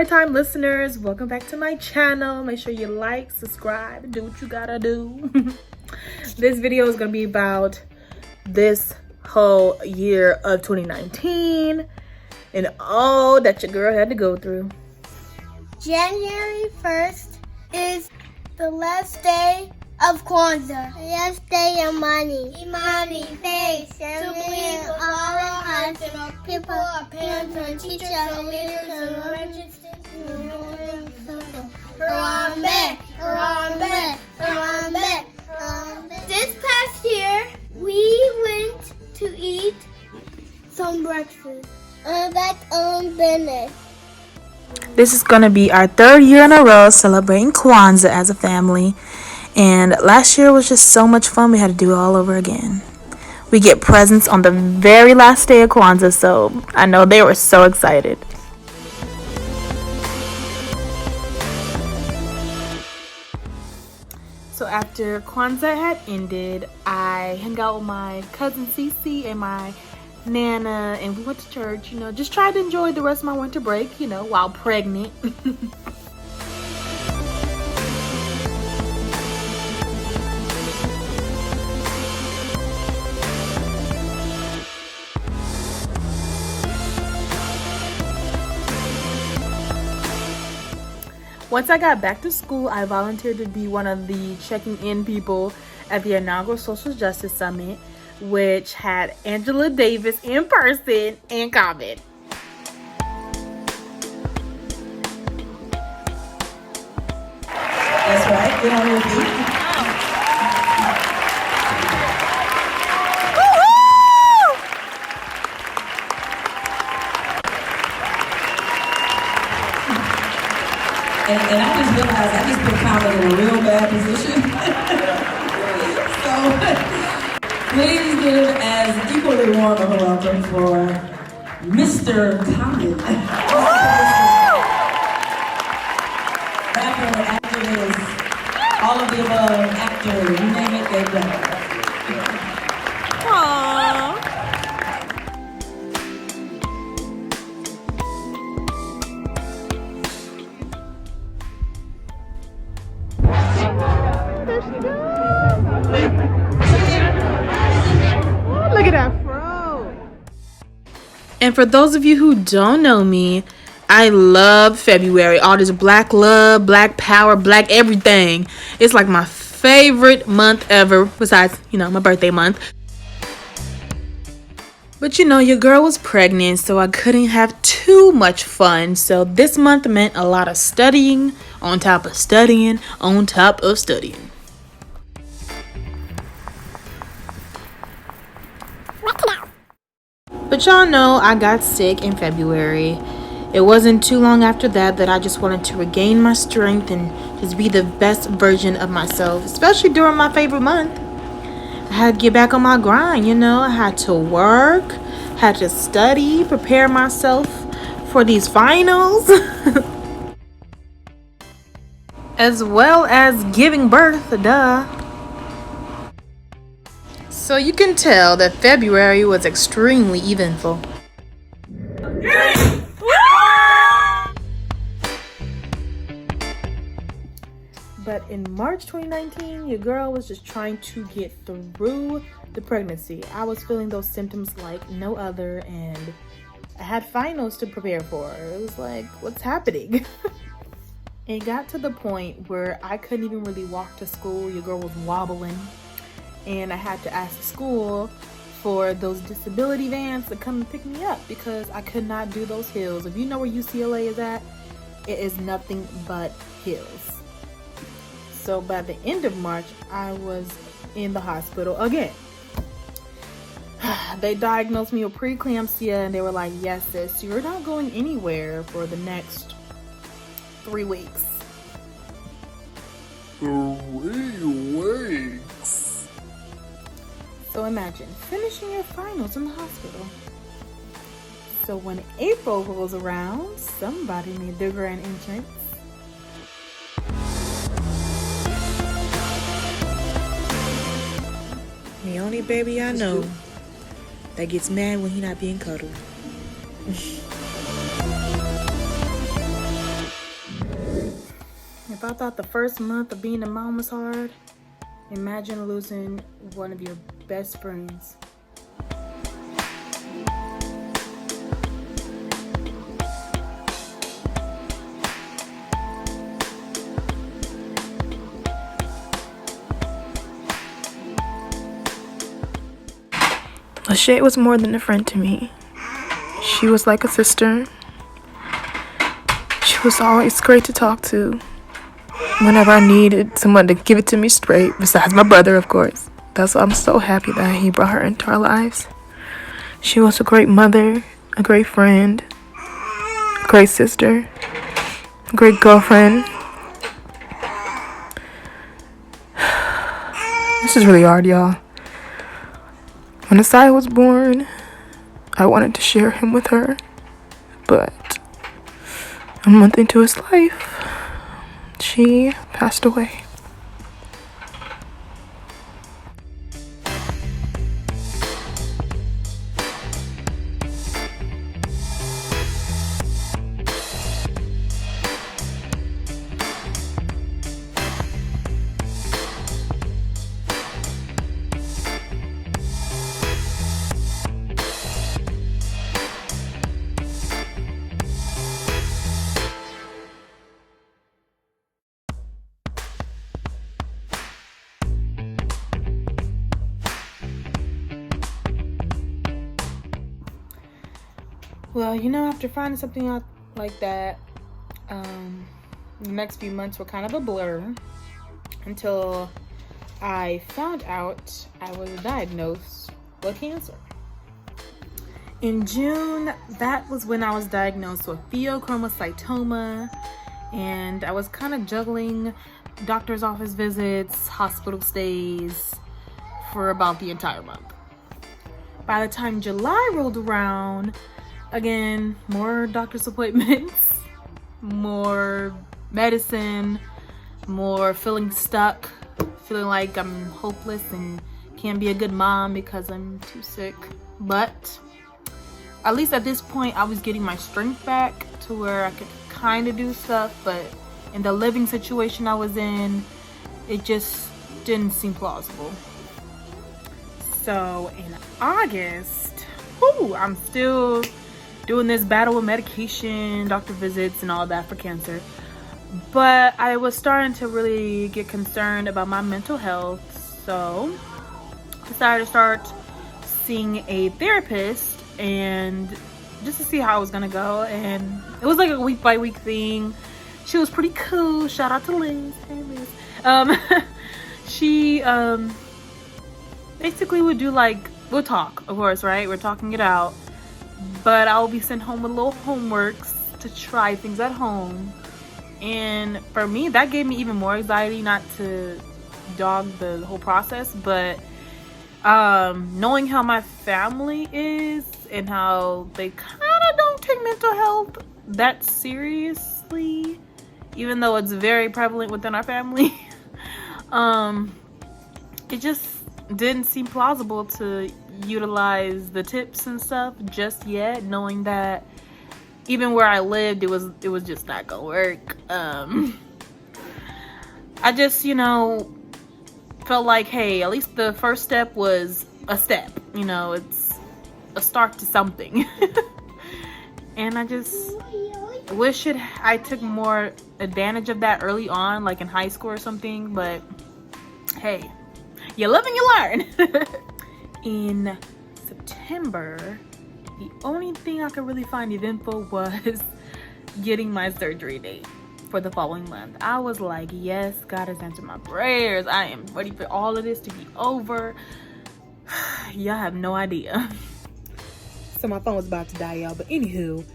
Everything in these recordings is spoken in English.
story time listeners, welcome back to my channel. Make sure you like, subscribe, do what you gotta do. This video is gonna be about this whole year of 2019 and all that your girl had to go through. January 1st is the last day of Kwanzaa. The last day of money. Imani, faith, to believe with all our hearts and our people, our parents, our teachers, our leaders, our registrars, Harambe, Harambe, Harambe, Harambe. This past year, we went to eat some breakfast. Back on business. This is gonna be our third year in a row celebrating Kwanzaa as a family. And last year was just so much fun, we had to do it all over again. We get presents on the very last day of Kwanzaa, so I know they were so excited. So after Kwanzaa had ended, I hung out with my cousin Cece and my Nana, and we went to church, just tried to enjoy the rest of my winter break, while pregnant. Once I got back to school, I volunteered to be one of the checking in people at the inaugural Social Justice Summit, which had Angela Davis in person and comment. That's right, get on your feet. And I just realized I just put Colin in a real bad position. So please give as equally warm of a welcome for Mr. Colin. Rapper, activist, all of the above, actor, you name it, they've done it. Look at that fro. And for those of you who don't know me, I love February. All this black love, black power, black everything. It's like my favorite month ever, besides, my birthday month. But your girl was pregnant, so I couldn't have too much fun. So this month meant a lot of studying on top of studying on top of studying. But y'all know I got sick in February. It wasn't too long after that I just wanted to regain my strength and just be the best version of myself, especially during my favorite month. I had to get back on my grind, I had to work, had to study, prepare myself for these finals, as well as giving birth, duh. So you can tell that February was extremely eventful. But in March 2019, your girl was just trying to get through the pregnancy. I was feeling those symptoms like no other, and I had finals to prepare for. It was like, what's happening? It got to the point where I couldn't even really walk to school. Your girl was wobbling. And I had to ask the school for those disability vans to come and pick me up because I could not do those hills. If you know where UCLA is at, it is nothing but hills. So by the end of March, I was in the hospital again. They diagnosed me with preeclampsia and they were like, yes, sis, you're not going anywhere for the next 3 weeks. 3 weeks? So imagine finishing your finals in the hospital. So when April rolls around, somebody made their grand entrance. The only baby I know that gets mad when he not being cuddled. If I thought the first month of being a mom was hard, imagine losing one of your best friends. Lachey was more than a friend to me. She was like a sister. She was always great to talk to whenever I needed someone to give it to me straight, besides my brother, of course. That's why I'm so happy that he brought her into our lives. She was a great mother, a great friend, a great sister, a great girlfriend. This is really hard, y'all. When Asai was born, I wanted to share him with her, but a month into his life, she passed away. Well, after finding something out like that, the next few months were kind of a blur until I found out I was diagnosed with cancer. In June, that was when I was diagnosed with pheochromocytoma, and I was kind of juggling doctor's office visits, hospital stays for about the entire month. By the time July rolled around, again, more doctor's appointments, more medicine, more feeling stuck, feeling like I'm hopeless and can't be a good mom because I'm too sick. But at least at this point, I was getting my strength back to where I could kind of do stuff, but in the living situation I was in, it just didn't seem plausible. So in August, I'm still doing this battle with medication, doctor visits, and all that for cancer. But I was starting to really get concerned about my mental health, so I decided to start seeing a therapist and just to see how it was gonna go. And it was like a week by week thing. She was pretty cool. Shout out to Liz. Hey Liz. She basically would do we'll talk, of course, right? We're talking it out. But I'll be sent home with little homeworks to try things at home. And for me, that gave me even more anxiety, not to dog the whole process, but knowing how my family is and how they kind of don't take mental health that seriously, even though it's very prevalent within our family, it just didn't seem plausible to utilize the tips and stuff just yet, knowing that even where I lived, it was just not gonna work. I just felt like, hey, at least the first step was a step, it's a start to something. And I just wish I took more advantage of that early on, like in high school or something, but hey, you live and you learn. In September, the only thing I could really find eventful was getting my surgery date for the following month. I was like, yes, God has answered my prayers. I am ready for all of this to be over. Y'all have no idea. So my phone was about to die, y'all. But anywho,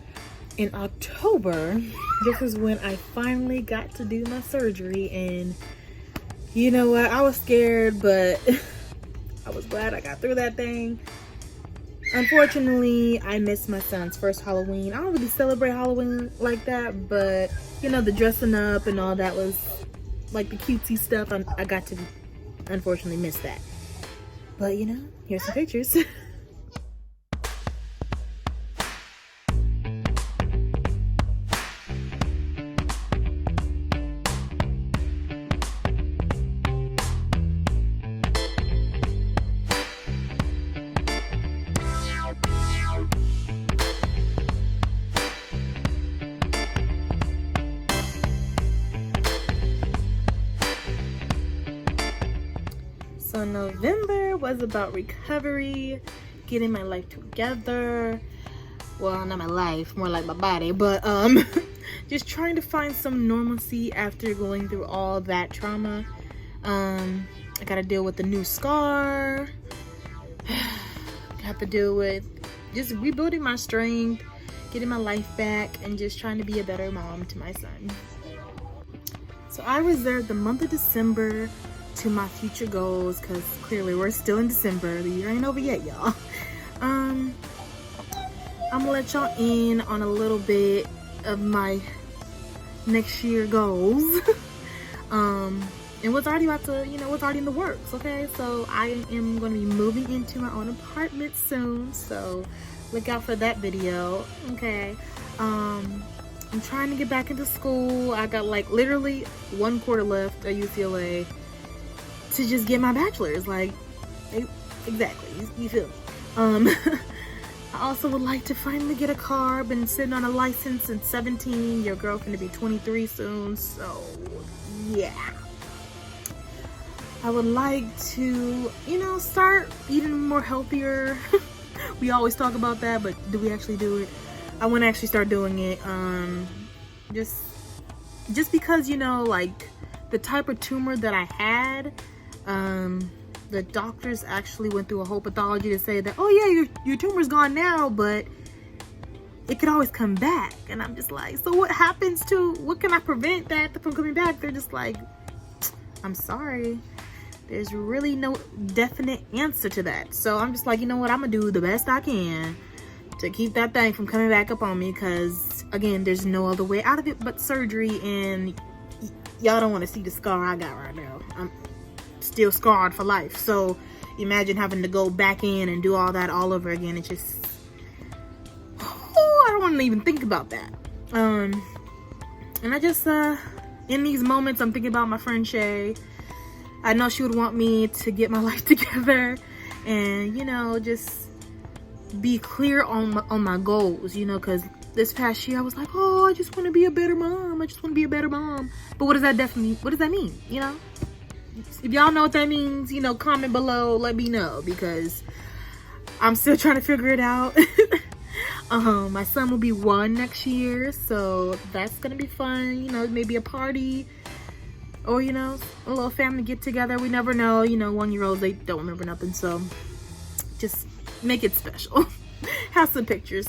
in October, this is when I finally got to do my surgery. And you know what? I was scared, but I was glad I got through that thing. Unfortunately, I missed my son's first Halloween. I don't really celebrate Halloween like that, but the dressing up and all that was like the cutesy stuff. I got to unfortunately miss that. But here's some pictures. So November was about recovery, getting my life together. Well, not my life, more like my body, but just trying to find some normalcy after going through all that trauma. I gotta deal with the new scar. Have to deal with just rebuilding my strength, getting my life back, and just trying to be a better mom to my son. So I reserved the month of December to my future goals, because clearly we're still in December. The year ain't over yet, y'all. I'm gonna let y'all in on a little bit of my next year goals. And what's already about to, what's already in the works, okay? So I am going to be moving into my own apartment soon, so look out for that video, okay? I'm trying to get back into school. I got like literally 1 quarter left at UCLA to just get my bachelor's, like, exactly, you feel me? I also would like to finally get a car. Been sitting on a license since 17. Your girl gonna be 23 soon, so yeah. I would like to, start eating more healthier. We always talk about that, but do we actually do it? I want to actually start doing it. Just because, like the type of tumor that I had, the doctors actually went through a whole pathology to say that, oh yeah, your tumor's gone now, but it could always come back. And I'm just like, so what can I prevent that from coming back? They're just like, I'm sorry. There's really no definite answer to that. So I'm just like, you know what? I'm gonna do the best I can to keep that thing from coming back up on me, because again, there's no other way out of it but surgery, and y'all don't want to see the scar I got right now. I'm still scarred for life. So imagine having to go back in and do all that all over again. It's just, I don't want to even think about that. And I just in these moments I'm thinking about my friend Shay. I know she would want me to get my life together and just be clear on my goals, because this past year I was like, oh, I just want to be a better mom. I just want to be a better mom. But what does that mean? If y'all know what that means, comment below, let me know, because I'm still trying to figure it out. My son will be 1 next year, so that's gonna be fun. Maybe a party, or a little family get together. We never know. 1-year-olds, they don't remember nothing, so just make it special. Have some pictures,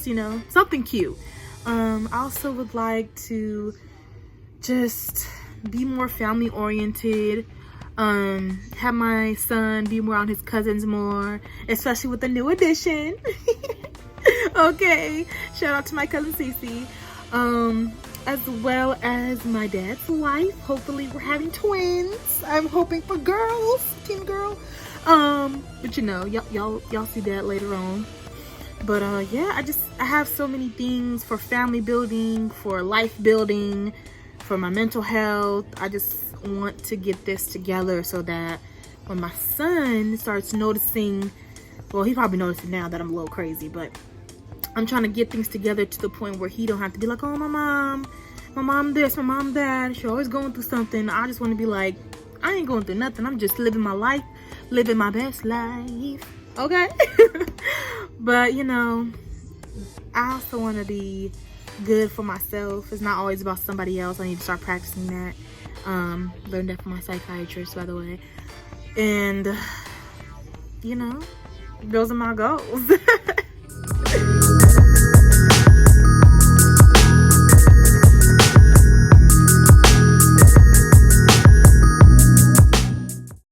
something cute. I also would like to just be more family oriented. Have my son be around his cousins more, especially with the new addition. Okay, shout out to my cousin Cece. As well as my dad's wife. Hopefully we're having twins. I'm hoping for girls, teen girl. But y'all see that later on. But yeah, I have so many things for family building, for life building, for my mental health. I just want to get this together so that when my son starts noticing, well, he probably noticing now that I'm a little crazy, but I'm trying to get things together to the point where he don't have to be like, oh, my mom this, my mom that. She's always going through something. I just want to be like, I ain't going through nothing. I'm just living my life, living my best life. Okay? But, I also want to be good for myself. It's not always about somebody else. I need to start practicing that. Learned that from my psychiatrist, by the way. And, those are my goals.